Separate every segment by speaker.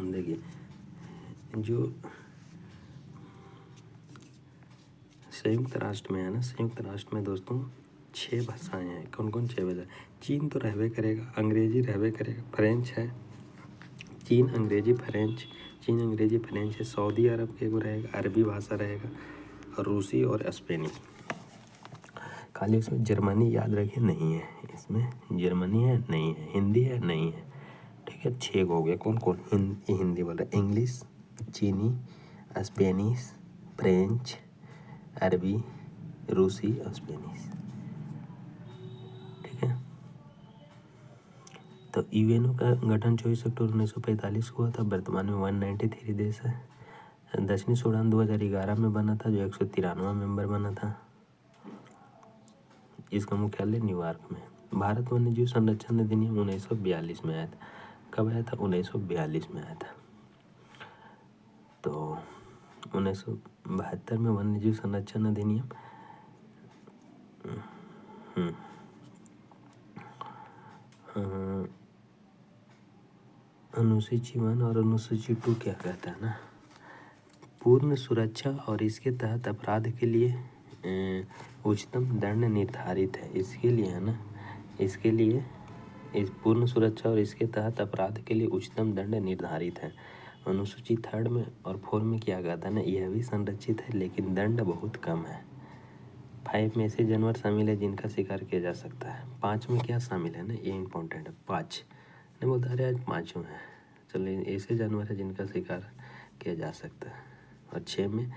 Speaker 1: देखिए, जो संयुक्त राष्ट्र में है ना, संयुक्त राष्ट्र में दोस्तों 6 भाषाएं हैं। कौन कौन 6 भाषा? चीन तो रहबे करेगा, अंग्रेजी रहबे करेगा, फ्रेंच है, चीन अंग्रेजी फ्रेंच है, सऊदी अरब के एगो रहेगा, अरबी भाषा रहेगा, और रूसी और स्पेनी। खाली उसमें जर्मनी याद रखिए नहीं है, इसमें जर्मनी है नहीं है, हिंदी है नहीं है, ठीक है। 6 हो गए। कौन कौन? हिंदी बोल रहे, इंग्लिश, चीनी, स्पेनिश, फ्रेंच, अरबी, रूसी, स्पेनिश, ठीक है। तो यूएनओ का गठन 24 अक्टूबर 1945 को हुआ था। वर्तमान में 193 देश है। दक्षिणी सूडान 2011 में बना था, जो 193वां मेंबर बना था। इसका मुख्यालय न्यूयॉर्क में। भारत वन्यजीव संरक्षण अधिनियम 1942 में आया था। कब आया था? 1942 में आया था। तो 1972 में वन्यजीव संरक्षण अधिनियम अनुसूची 1 और अनुसूची 2 क्या कहता है ना, पूर्ण सुरक्षा और इसके तहत अपराध के लिए उच्चतम दंड निर्धारित है। इसके लिए है ना, इसके लिए इस पूर्ण सुरक्षा और इसके तहत अपराध के लिए उच्चतम दंड निर्धारित है। अनुसूची 3 में और 4 में क्या कहता है ना, यह भी संरक्षित है लेकिन दंड बहुत कम है। 5 में ऐसे जानवर शामिल है जिनका शिकार किया जा सकता है। 5 में क्या शामिल है ना, ये इम्पोर्टेंट है। 5 नहीं बोलता, अरे आज 5 है, चलिए ऐसे जानवर है जिनका शिकार किया जा सकता है। और 6 में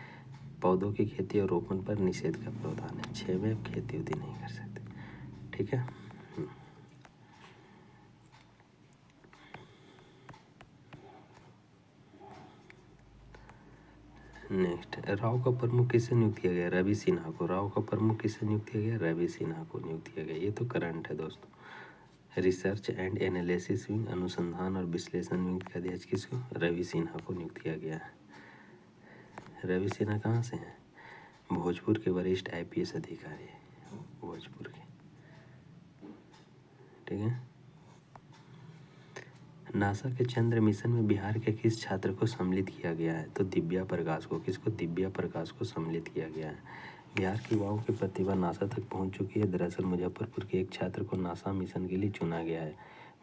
Speaker 1: पौधों की खेती और रोपण पर निषेध का प्रावधान है। 6 में आप खेती उती नहीं कर सकते, ठीक है। नेक्स्ट, राव का प्रमुख किसे नियुक्त किया गया? रवि सिन्हा को। राव का प्रमुख किसे नियुक्त किया गया? रवि सिन्हा को नियुक्त किया गया। ये तो करंट है दोस्तों। रिसर्च एंड एनालिसिस विंग, अनुसंधान और विश्लेषण विंग का अध्यक्ष किसको? रवि सिन्हा को नियुक्त किया गया है। रवि सिन्हा कहाँ से हैं? भोजपुर के वरिष्ठ IPS अधिकारी है, भोजपुर के, ठीक है। नासा के चंद्र मिशन में बिहार के किस छात्र को सम्मिलित किया गया है? तो दिव्या प्रकाश को। किसको? दिव्या प्रकाश को सम्मिलित किया गया है। बिहार की युवाओं की प्रतिभा नासा तक पहुंच चुकी है। दरअसल मुजफ्फरपुर के एक छात्र को नासा मिशन के लिए चुना गया है।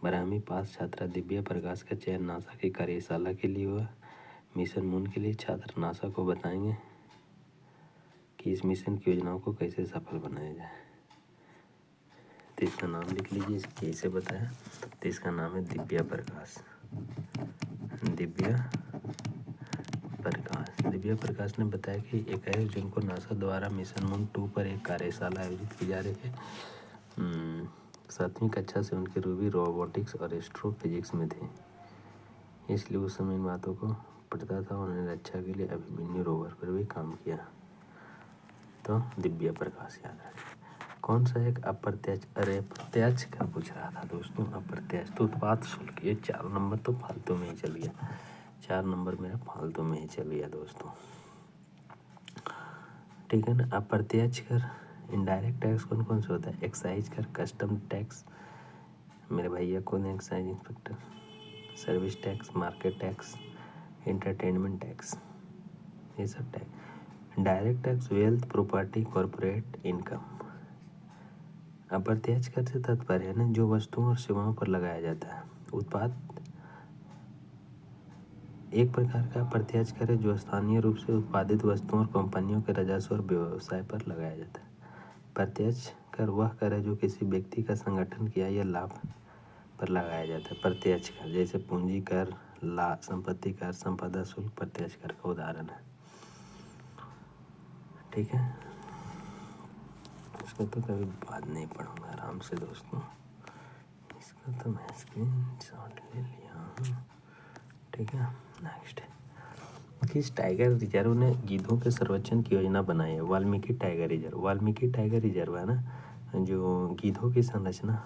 Speaker 1: 12वीं पास छात्रा दिव्या प्रकाश का चयन नासा की कार्यशाला के लिए हुआ। मिशन मून के लिए छात्र नासा को बताएंगे कि इस मिशन की योजनाओं को कैसे सफल बनाया जाए। तो इसका नाम लिख लीजिए, इसकी कैसे बताया। तो इसका नाम है दिव्या प्रकाश। दिव्या प्रकाश ने बताया कि 21 जून को नासा द्वारा मिशन मून 2 पर एक कार्यशाला आयोजित की जा रही है। 7वीं कक्षा से उनकी रूबी रोबोटिक्स और एस्ट्रोफिजिक्स में थी, इसलिए उस समय इन बातों को पढ़ता था। उन्होंने रक्षा के लिए अभिमन्यु रोवर पर भी काम किया। तो दिव्या प्रकाश याद रखें। कौन सा एक अप्रत्यक्ष, अरे प्रत्यक्ष का पूछ रहा था दोस्तों, अप्रत्यक्ष तो उत्पाद शुल्क। ये 4 नंबर तो फालतू में ही चल गया, 4 नंबर मेरा फालतू में ही चल गया दोस्तों, ठीक है ना। अप्रत्यक्ष कर, इनडायरेक्ट टैक्स कौन कौन से होता है? एक्साइज कर, कस्टम टैक्स, मेरे भैया कौन है excise inspector, service tax, market tax, entertainment tax, ये सब tax. Direct tax, wealth, property, corporate income. अप्रत्यक्ष कर से तात्पर्य है ना, जो वस्तुओं और सेवाओं पर लगाया जाता है। उत्पाद एक प्रकार का अप्रत्यक्ष कर है जो स्थानीय रूप से उत्पादित वस्तुओं और कंपनियों के राजस्व और व्यवसाय पर लगाया जाता है। प्रत्यक्ष कर वह कर है जो किसी व्यक्ति का संगठन किया या लाभ पर लगाया जाता है। प्रत्यक्ष कर जैसे पूंजी कर, संपत्ति कर, संपदा शुल्क प्रत्यक्ष कर का उदाहरण है, ठीक है। इसको तो कभी बाद नहीं पढ़ूंगा, आराम से दोस्तों। इसका तो मैं स्क्रीनशॉट ले लिया हूँ, ठीक है। नेक्स्ट, किस टाइगर रिजर्व ने गिद्धों के संरक्षण की योजना बनाई है? Valmiki tiger reserve. Valmiki tiger reserve है ना, जो गिद्धों की संरचना,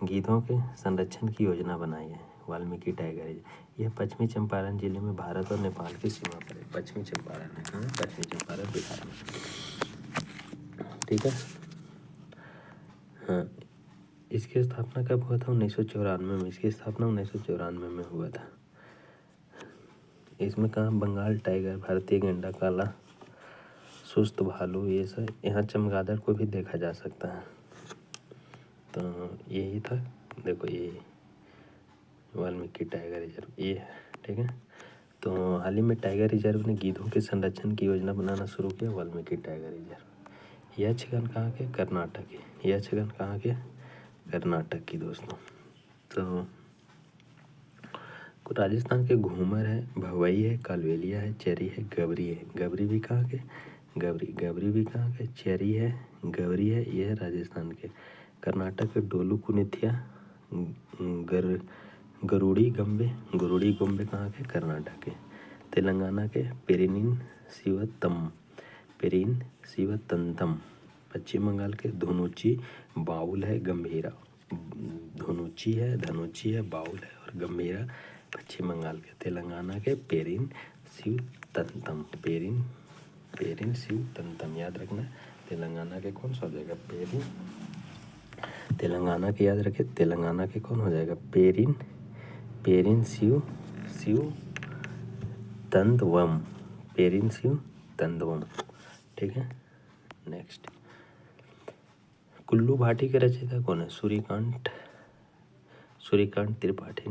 Speaker 1: गिद्धों के संरक्षण की योजना बनाई है, वाल्मीकि टाइगर रिजर्व। यह पश्चिमी चंपारण जिले में भारत और नेपाल की सीमा पर है। पश्चिमी चंपारण है, कहाँ? पश्चिमी चंपारण, बिहार में, ठीक है। हाँ, इसकी स्थापना कब हुआ था? 1994 में। इसकी स्थापना 1994 में हुआ था। इसमें कहाँ बंगाल टाइगर, भारतीय गैंडा, काला सुस्त भालू, ये सब, यहाँ चमगादड़ को भी देखा जा सकता है। तो यही था, देखो ये वाल्मीकि टाइगर रिजर्व ये है, ठीक है। तो हाल ही में टाइगर रिजर्व ने गिद्धों के संरक्षण की योजना बनाना शुरू किया, वाल्मीकि टाइगर रिजर्व। यह जगह कहाँ के? कर्नाटक की। यह जगह कहाँ के? कर्नाटक की दोस्तों। तो राजस्थान के घूमर है, भवई है, कालबेलिया है, चेरी है, गबरी है। गबरी भी कहाँ के? गबरी भी कहाँ के? चेरी है, गबरी है, ये है राजस्थान के। कर्नाटक के डोलू कुनिथिया, गरुड़ी गम्बे कहाँ के? कर्नाटक के। तेलंगाना के पेरिन शिवतंतम। पश्चिम बंगाल के धनुची, बाउल है, गंभीरा। धनुची है, बाउल है और गंभीरा पश्चिम बंगाल के। तेलंगाना के पेरिन शिवतंतम याद रखना। तेलंगाना के कौन सा हो जाएगा? पेरिन। तेलंगाना के याद रखे, तेलंगाना के कौन हो जाएगा? पेरिन शिव तंतवम। पेरिन शिव तंतवम, ठीक है। नेक्स्ट, कुल्लू भाटी के रचयिता कौन है? सूर्यकांत त्रिपाठी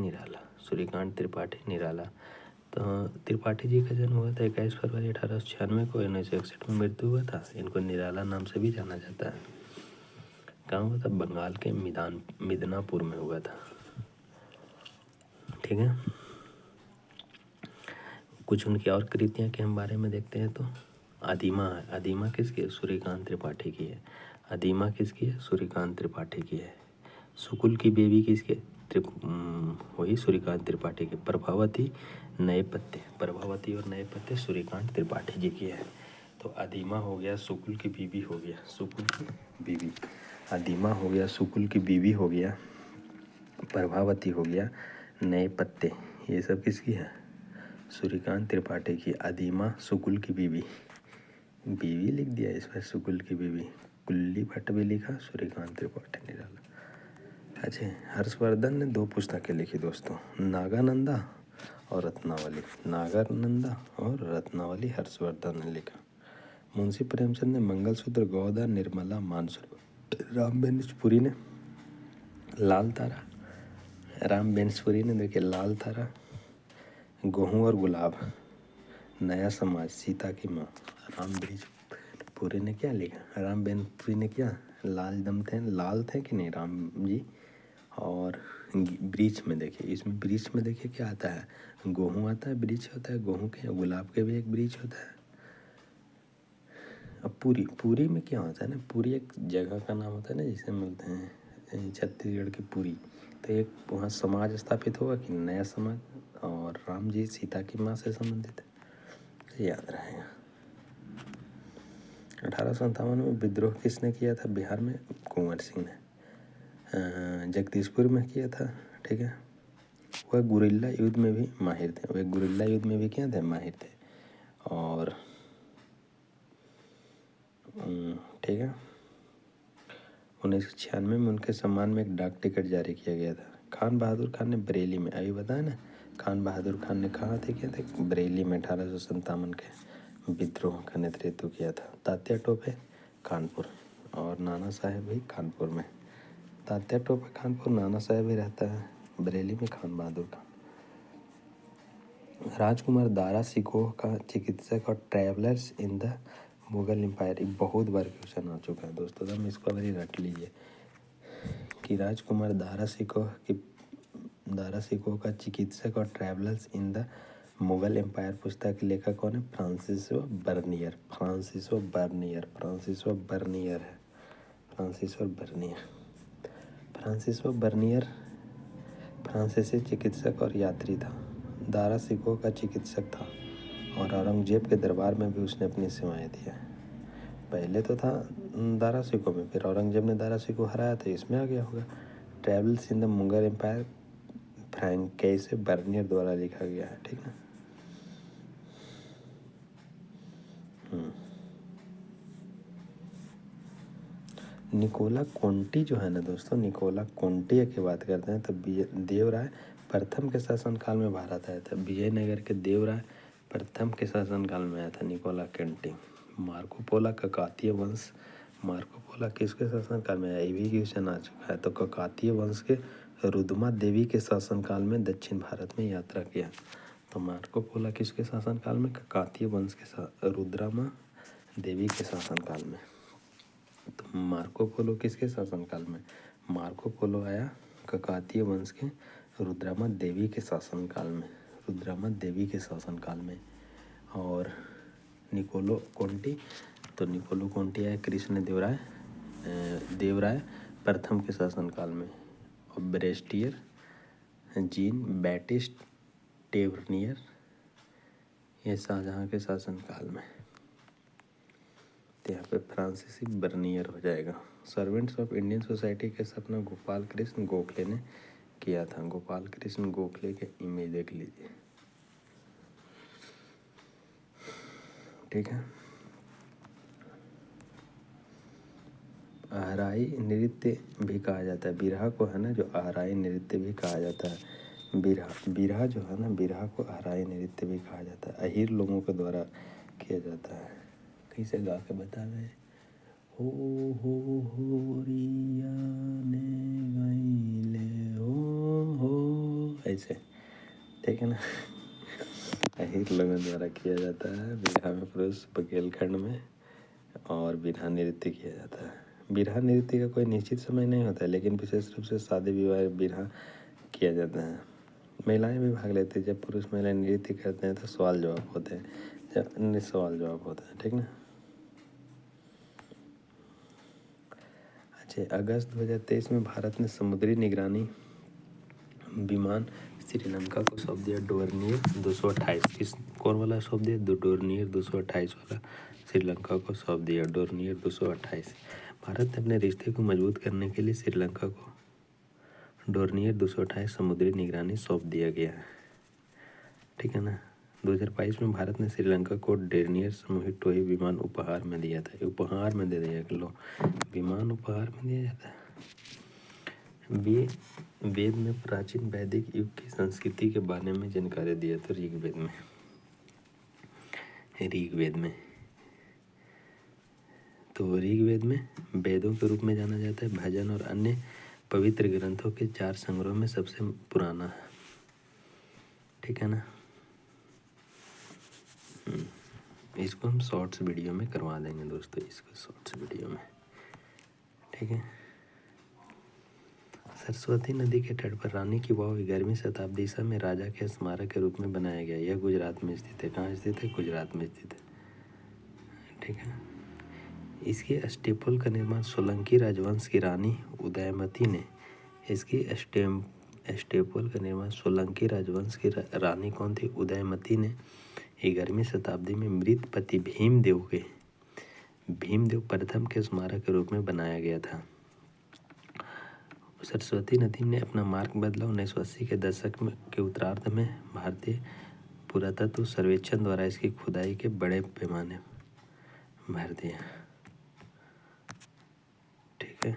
Speaker 1: निराला। तो त्रिपाठी जी का जन्म हुआ था 21 फरवरी 1896 को। 1961 में मृत्यु हुआ था। इनको निराला नाम से भी जाना जाता है। कहाँ हुआ था? बंगाल के मिदनापुर में हुआ था, ठीक है। कुछ उनकी और कृतियाँ के हम बारे में देखते हैं। तो आदिमा किसकी है? सूर्यकांत त्रिपाठी की है। आदिमा किसकी है? सूर्यकांत त्रिपाठी की है। सुकुल की बेबी किसके? वही सूर्यकांत त्रिपाठी के। प्रभावती और नए पत्ते सूर्यकांत त्रिपाठी जी की है। तो आदिमा हो गया, सुकुल की बीवी हो गया, आदिमा हो गया, सुकुल की बीवी हो गया, प्रभावती हो गया, नए पत्ते, ये सब किसकी है? सूर्यकांत त्रिपाठी की। आदिमा सुकुल की बीवी लिख दिया इसमें, सुकुल की बीवी। कुल्ली भट्ट भी लिखा, सूर्यकांत त्रिपाठी निराला। अच्छा, हर्षवर्धन ने 2 पुस्तकें लिखी दोस्तों, नागानंदा और रत्नावली हर्षवर्धन ने लिखा। मुंशी प्रेमचंद ने मंगलसूत्र, गौदा, निर्मला, मानसरोवर। राम बेंसपुरी ने देखिए लाल तारा, गेहूँ और गुलाब, नया समाज, सीता की माँ। पुरी ने क्या लिखा? राम बेंसपुरी ने क्या? लाल थे कि नहीं राम जी? और ब्रीच में देखिए, इसमें ब्रीच में देखिए क्या आता है? गेहूँ आता है, ब्रीच होता है गेहूँ के। गुलाब के भी एक ब्रीच होता है। अब पूरी में क्या होता है ना, पूरी एक जगह का नाम होता है ना, जिसे मिलते हैं छत्तीसगढ़ की पुरी। तो एक वहाँ समाज स्थापित होगा कि नया समाज, और राम जी सीता की माँ से संबंधित है, याद रहेगा। 1857 में विद्रोह किसने किया था बिहार में? कुंवर सिंह ने। जगदीशपुर में किया था, ठीक है। वह गुरिल्ला युद्ध में भी माहिर थे। और ठीक है, 1996 में उनके सम्मान में एक डाक टिकट जारी किया गया था। खान बहादुर खान ने बरेली में, अभी बताया ना, खान बहादुर खान ने कहाँ थे किया था? बरेली में 1857 के विद्रोह का नेतृत्व किया था। तात्या टोपे कानपुर और नाना साहेब भी कानपुर में। तात्या टोपे कानपुर, नाना साहेब भी रहता है बरेली में, खान बहादुर खान। राजकुमार दारा सिकोह का चिकित्सक और travellers in the Mughal empire, बहुत बार क्वेश्चन आ चुका है दोस्तों, हम इसको अभी रट लीजिए कि राजकुमार दारा सिकोह का चिकित्सक और travellers in the Mughal empire पुस्तक के लेखक कौन है? फ्रांसिसो बर्नियर फ्रांसीसी चिकित्सक और यात्री था। दारा सिकोह का चिकित्सक था और औरंगजेब के दरबार में भी उसने अपनी सेवाएं दी हैं। पहले तो था दारा सिकोह में, फिर औरंगजेब ने दारा सिकोह हराया तो इसमें आ गया होगा। Travels in the Mughal empire Francois Bernier द्वारा लिखा गया है, ठीक ना। निकोला कोंटी जो है ना दोस्तों, निकोला कोंटी की बात करते हैं तो देवराय प्रथम के शासनकाल में भारत आया था। विजयनगर के देवराय प्रथम के शासनकाल में आया था निकोला कोंटी। मार्को पोला ककातीय वंश, मार्को पोला किसके शासनकाल में आया, ये भी क्वेश्चन आ चुका है। तो ककातीय वंश के रुद्रमा देवी के शासनकाल में दक्षिण भारत में यात्रा किया। तो मार्को पोला किसके शासनकाल में, ककातीय वंश के रुद्रमा देवी के शासनकाल में। तो मार्को पोलो किसके शासनकाल में, मार्को पोलो आया ककातीय वंश के रुद्रमा देवी के शासनकाल में, रुद्रमा देवी के शासनकाल में। और निकोलो कोंटी, तो निकोलो कोंटी आया कृष्ण देवराय प्रथम के शासनकाल में। और ब्रेस्टियर जीन बैटिस्ट टेवर्नियर, ये शाहजहाँ के शासनकाल में। तो यहाँ पे फ्रांसीसी बर्नियर हो जाएगा। सर्वेंट्स ऑफ इंडियन सोसाइटी के सपना गोपाल कृष्ण गोखले ने किया था। गोपाल कृष्ण गोखले के इमेज देख लीजिए, ठीक है। आहराई नृत्य भी कहा जाता है बिरहा को, है ना, जो आहराई नृत्य भी कहा जाता है। बिरहा जो है ना, बिरहा को आहराई नृत्य भी कहा जाता है। अहीर लोगों के द्वारा किया जाता है। कैसे गा के बता रहे, हो रिया ने गईले हो, ऐसे, ठीक है ना। अहीर लोगों द्वारा किया जाता है। बिरहा में पुरुष बघेलखंड में और बिरहा नृत्य किया जाता है। बिरहा नृत्य का कोई निश्चित समय नहीं होता है, लेकिन विशेष रूप से शादी विवाह बिरहा किया जाता है। महिलाएं भी भाग लेती हैं। जब पुरुष महिलाएं नृत्य करते हैं तो सवाल जवाब होते हैं, जब अन्य सवाल जवाब होता है, ठीक ना। अच्छा, अगस्त 2023 में भारत ने समुद्री निगरानी विमान श्रीलंका को सौंप दिया डोर्नियर 228। कौन वाला सौंप दिया, डोर्नियर 228 वाला श्रीलंका को सौंप दिया, डोर्नियर 228। भारत ने अपने रिश्ते को मजबूत करने के लिए श्रीलंका को डोर्नियर 228 समुद्री निगरानी सौंप दिया गया है, ठीक है ना। 2022 में भारत ने श्रीलंका को डोर्नियर सामूहिक टोही विमान उपहार में दिया था। उपहार में दे दिया, लो विमान उपहार में दिया जाता है। वेद में प्राचीन वैदिक युग की संस्कृति के बारे में जानकारी दिया था ऋग्वेद में। तो ऋग्वेद में वेदों के रूप में जाना जाता है। भजन और अन्य पवित्र ग्रंथों के 4 संग्रह में सबसे पुराना है, ठीक है ना। इसको हम शॉर्ट्स वीडियो में करवा देंगे दोस्तों, इसको शॉर्ट्स वीडियो में, ठीक है। सरस्वती नदी के तट पर रानी की वाव 11वीं शताब्दी ईसा में राजा के स्मारक के रूप में बनाया गया। यह गुजरात में स्थित है। कहाँ स्थित है, गुजरात में स्थित है, ठीक है। इसके स्टेपल का निर्माण सोलंकी राजवंश की रानी उदयमती ने, इसकी स्टेपल का निर्माण सोलंकी राजवंश की रानी कौन थी, उदयमती ने 11वीं शताब्दी में मृत पति भीमदेव प्रथम के स्मारक के रूप में बनाया गया था। सरस्वती नदी ने अपना मार्ग बदला। 1980 के दशक के उत्तरार्ध में भारतीय पुरातत्व सर्वेक्षण द्वारा इसकी खुदाई के बड़े पैमाने भर दिया, ठीक है।